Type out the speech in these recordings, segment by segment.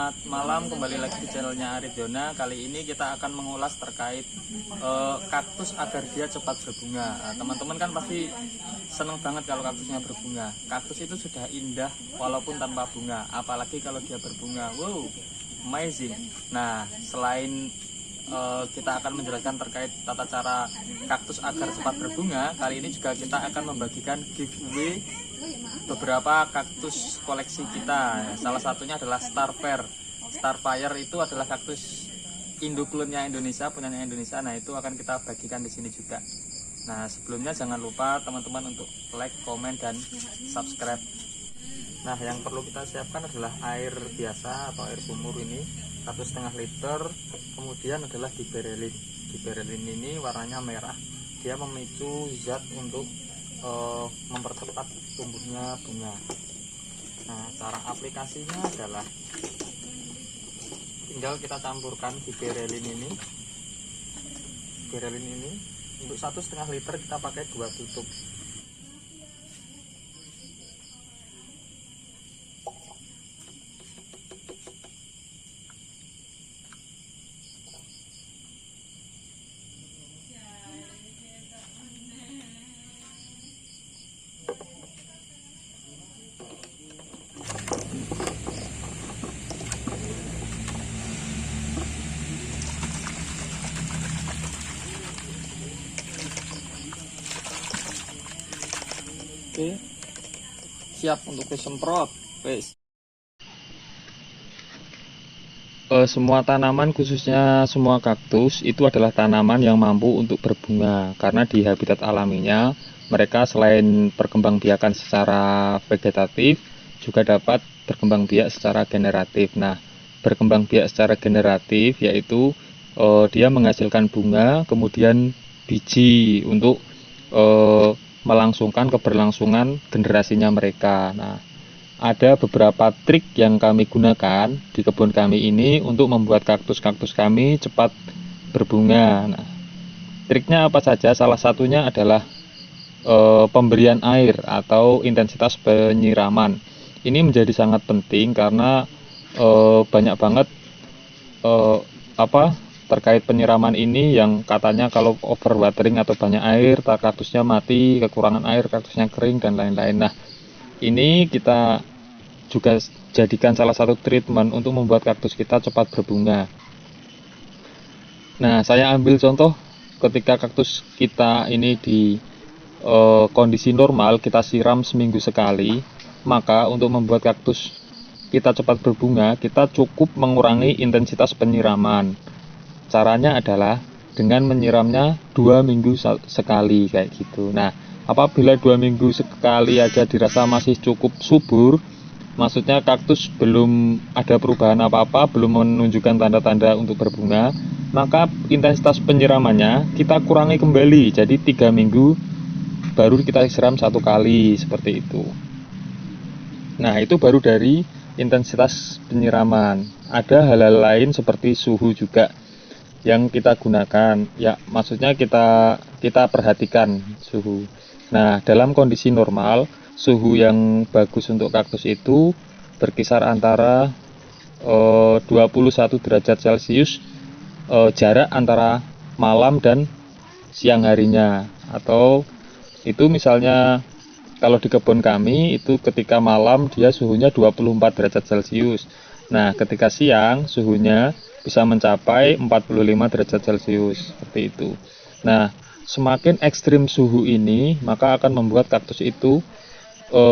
Selamat malam, kembali lagi di channelnya Arif Yona. Kali ini kita akan mengulas terkait kaktus agar dia cepat berbunga. Nah, teman-teman kan pasti seneng banget kalau kaktusnya berbunga. Kaktus itu sudah indah walaupun tanpa bunga, apalagi kalau dia berbunga. Wow, amazing. Nah, selain kita akan menjelaskan terkait tata cara kaktus agar cepat berbunga, kali ini juga kita akan membagikan giveaway beberapa kaktus koleksi kita. Salah satunya adalah Starfire. Starfire itu adalah kaktus induklunnya Indonesia, punyanya Indonesia. Nah, itu akan kita bagikan di sini juga. Nah, sebelumnya jangan lupa teman-teman untuk like, komen, dan subscribe. Nah, yang perlu kita siapkan adalah air biasa atau air sumur ini 1,5 liter. Kemudian adalah giberelin. Giberelin ini warnanya merah. Dia memicu zat untuk mempercepat tumbuhnya bunga. Nah, cara aplikasinya adalah tinggal kita campurkan giberelin ini. Giberelin ini untuk 1,5 liter kita pakai 2 tutup. Oke, siap untuk disemprot. Wes. Semua tanaman, khususnya semua kaktus, itu adalah tanaman yang mampu untuk berbunga karena di habitat alaminya mereka selain berkembang biakan secara vegetatif juga dapat berkembang biak secara generatif. Nah, berkembang biak secara generatif yaitu dia menghasilkan bunga, kemudian biji untuk melangsungkan keberlangsungan generasinya mereka. Nah, ada beberapa trik yang kami gunakan di kebun kami ini untuk membuat kaktus-kaktus kami cepat berbunga. Nah, triknya apa saja? Salah satunya adalah pemberian air atau intensitas penyiraman. Ini menjadi sangat penting karena banyak banget terkait penyiraman ini yang katanya kalau overwatering atau banyak air, kaktusnya mati, kekurangan air, kaktusnya kering, dan lain-lain. Nah, ini kita juga jadikan salah satu treatment untuk membuat kaktus kita cepat berbunga. Nah, saya ambil contoh ketika kaktus kita ini di kondisi normal, kita siram seminggu sekali, maka untuk membuat kaktus kita cepat berbunga, kita cukup mengurangi intensitas penyiraman. Caranya adalah dengan menyiramnya 2 minggu sekali kayak gitu. Nah, apabila 2 minggu sekali aja dirasa masih cukup subur, maksudnya kaktus belum ada perubahan apa-apa, belum menunjukkan tanda-tanda untuk berbunga, maka intensitas penyiramannya kita kurangi kembali. Jadi 3 minggu baru kita siram 1 kali, seperti itu. Nah, itu baru dari intensitas penyiraman. Ada hal-hal lain seperti suhu juga yang kita gunakan, ya maksudnya kita perhatikan suhu. Nah, dalam kondisi normal suhu yang bagus untuk kaktus itu berkisar antara 21 derajat Celcius jarak antara malam dan siang harinya. Atau itu misalnya kalau di kebun kami itu ketika malam dia suhunya 24 derajat Celcius. Nah, ketika siang suhunya bisa mencapai 45 derajat Celcius, seperti itu. Nah, semakin ekstrim suhu ini, maka akan membuat kaktus itu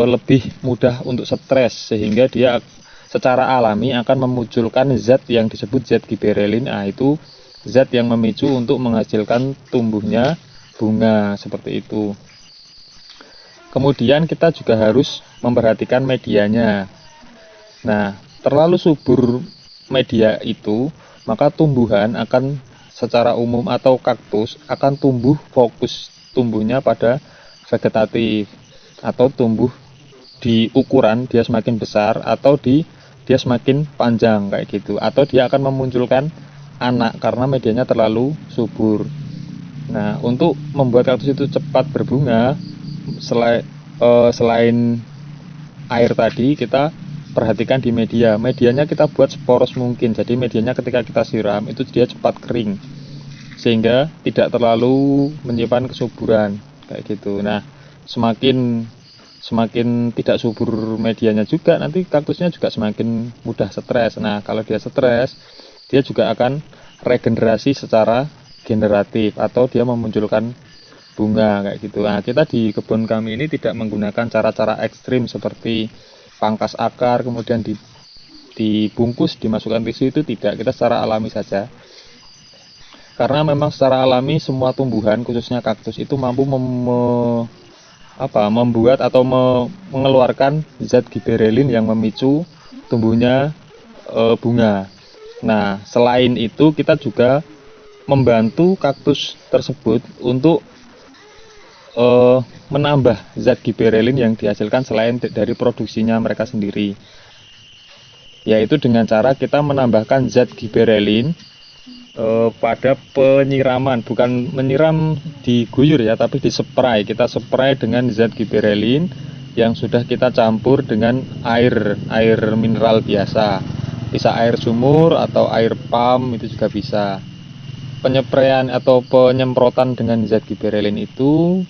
lebih mudah untuk stres, sehingga dia secara alami akan memunculkan zat yang disebut zat giberelin. Nah, itu zat yang memicu untuk menghasilkan tumbuhnya bunga, seperti itu. Kemudian kita juga harus memperhatikan medianya. Nah, terlalu subur media itu, maka tumbuhan akan secara umum atau kaktus akan tumbuh fokus tumbuhnya pada vegetatif, atau tumbuh di ukuran dia semakin besar atau dia semakin panjang kayak gitu, atau dia akan memunculkan anak karena medianya terlalu subur. Nah, untuk membuat kaktus itu cepat berbunga, selain air tadi, kita perhatikan di media. Medianya kita buat seporos mungkin. Jadi medianya ketika kita siram itu dia cepat kering, sehingga tidak terlalu menyimpan kesuburan kayak gitu. Nah, semakin semakin tidak subur medianya juga, nanti kaktusnya juga semakin mudah stres. Nah, kalau dia stres, dia juga akan regenerasi secara generatif atau dia memunculkan bunga kayak gitu. Nah, kita di kebun kami ini tidak menggunakan cara-cara ekstrim seperti pangkas akar kemudian dibungkus dimasukkan tisu, itu tidak. Kita secara alami saja, karena memang secara alami semua tumbuhan khususnya kaktus itu mampu membuat atau mengeluarkan zat giberelin yang memicu tumbuhnya bunga. Nah, selain itu kita juga membantu kaktus tersebut untuk menambah zat giberelin yang dihasilkan selain dari produksinya mereka sendiri, yaitu dengan cara kita menambahkan zat giberelin pada penyiraman, bukan menyiram diguyur ya, tapi dispray. Kita spray dengan zat giberelin yang sudah kita campur dengan air mineral biasa, bisa air sumur atau air pam, itu juga bisa. Penyepraian atau penyemprotan dengan zat giberelin itu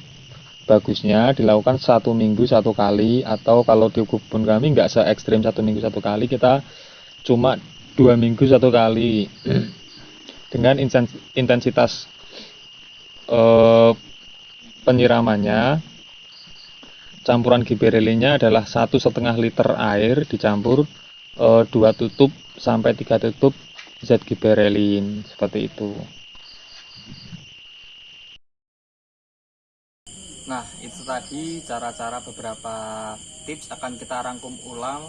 bagusnya dilakukan 1 minggu 1 kali, atau kalau di kebun kami nggak se ekstrim 1 minggu 1 kali, kita cuma 2 minggu 1 kali. Dengan intensitas penyiramannya, campuran giberelinnya adalah 1,5 liter air dicampur 2 tutup sampai 3 tutup zat giberelin, seperti itu. Nah, itu tadi cara-cara beberapa tips akan kita rangkum ulang.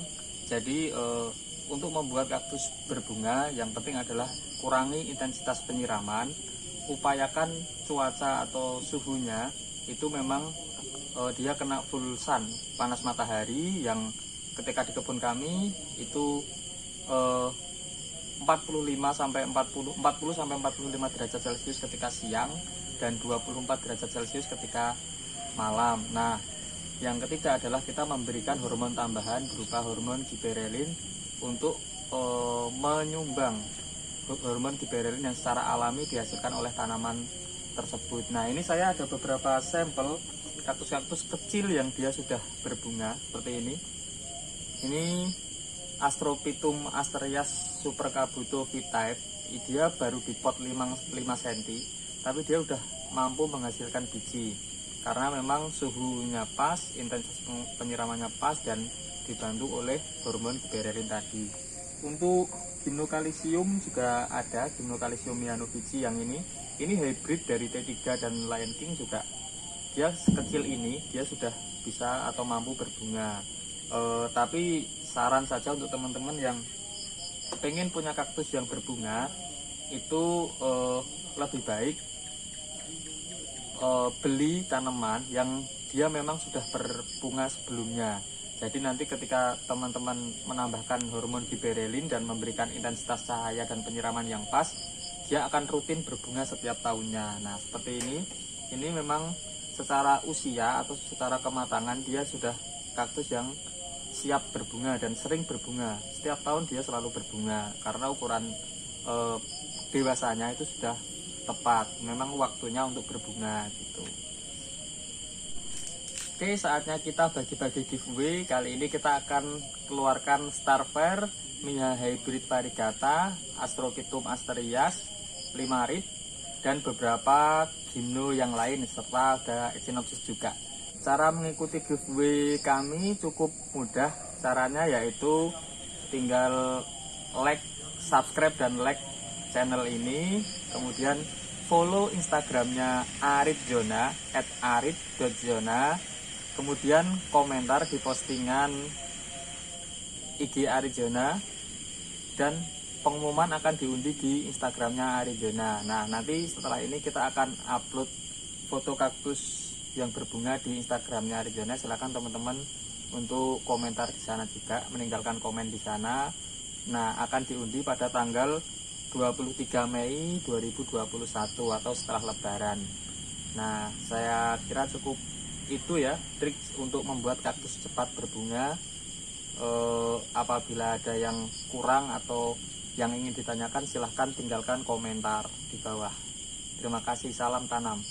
Jadi untuk membuat kaktus berbunga, yang penting adalah kurangi intensitas penyiraman, upayakan cuaca atau suhunya itu memang dia kena full sun, panas matahari, yang ketika di kebun kami itu 45 sampai 40 sampai 45 derajat Celcius ketika siang dan 24 derajat Celcius ketika malam. Nah, yang ketiga adalah kita memberikan hormon tambahan berupa hormon giberelin untuk menyumbang hormon giberelin yang secara alami dihasilkan oleh tanaman tersebut. Nah, ini saya ada beberapa sampel kaktus-kaktus kecil yang dia sudah berbunga seperti ini. Ini Astrophytum asterias superkabuto V-type. Dia baru di pot 5 cm, tapi dia udah mampu menghasilkan biji karena memang suhunya pas, intensitas penyiramannya pas, dan dibantu oleh hormon giberelin tadi. Untuk gimnokalisium juga ada, gimnokalisium mianovici yang ini hybrid dari T3 dan Lion King juga. Dia sekecil ini dia sudah bisa atau mampu berbunga. Tapi saran saja untuk teman-teman yang pengen punya kaktus yang berbunga itu lebih baik beli tanaman yang dia memang sudah berbunga sebelumnya. Jadi nanti ketika teman-teman menambahkan hormon giberelin dan memberikan intensitas cahaya dan penyiraman yang pas, dia akan rutin berbunga setiap tahunnya. Nah, seperti ini memang secara usia atau secara kematangan dia sudah kaktus yang siap berbunga dan sering berbunga. Setiap tahun dia selalu berbunga karena ukuran dewasanya itu sudah tepat. Memang waktunya untuk berbunga gitu. Oke, saatnya kita bagi-bagi giveaway. Kali ini kita akan keluarkan Starfair, Miha Hybrid Variegata, Astrophytum asterias, Limarit, dan beberapa gimno yang lain serta ada Echinopsis juga. Cara mengikuti giveaway kami cukup mudah. Caranya yaitu tinggal like, subscribe dan like channel ini, kemudian follow Instagramnya Arit Zona @arit.zona, kemudian komentar di postingan IG Arizona, dan pengumuman akan diundi di Instagramnya Arizona. Nah, nanti setelah ini kita akan upload foto kaktus yang berbunga di Instagramnya Arizona. Silakan teman-teman untuk komentar di sana juga, meninggalkan komen di sana. Nah, akan diundi pada tanggal 23 Mei 2021 atau setelah Lebaran. Nah, saya kira cukup itu ya trik untuk membuat kaktus cepat berbunga. Apabila ada yang kurang atau yang ingin ditanyakan, silahkan tinggalkan komentar di bawah. Terima kasih, salam tanam.